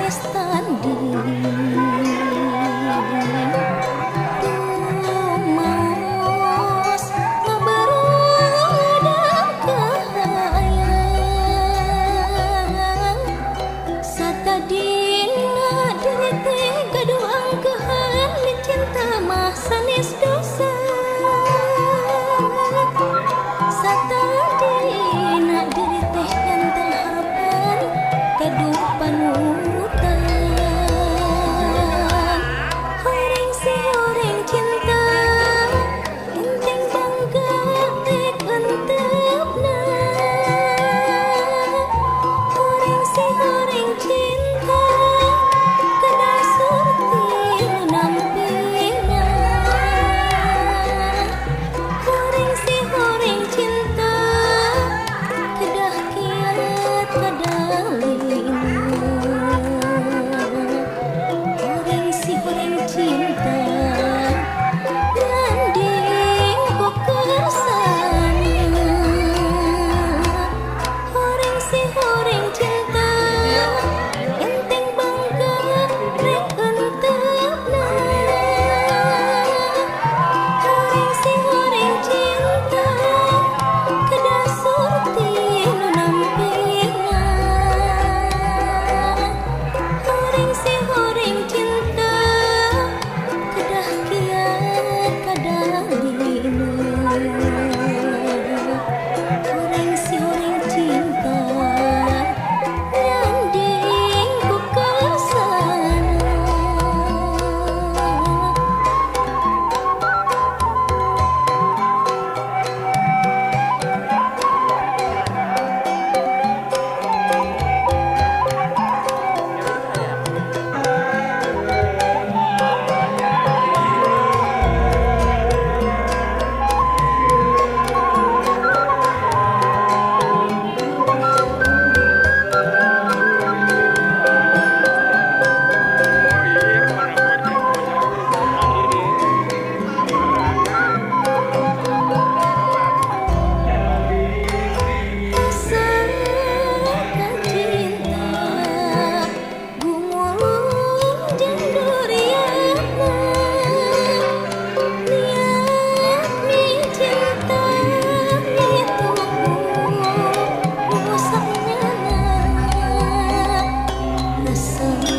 wis tanding tumaos mabarudang kahayang satadina dirite gaduang kehan cinta mah sanes dosa satadina diri teh enten harapan gaduh panutan horeng si horeng cinta enteng bangga tek hentepna horeng si horeng cinta kedah surti nampina horeng si horeng cinta kedah kiat kadalina horeng si horeng cinta landing ku kersana horeng si horeng cinta enteng bangga rek hentepna horeng si horeng cinta kedah surti nu nampina horeng si horeng cinta kedah kiat kadalina horeng si horeng cinta landing ku kersana. So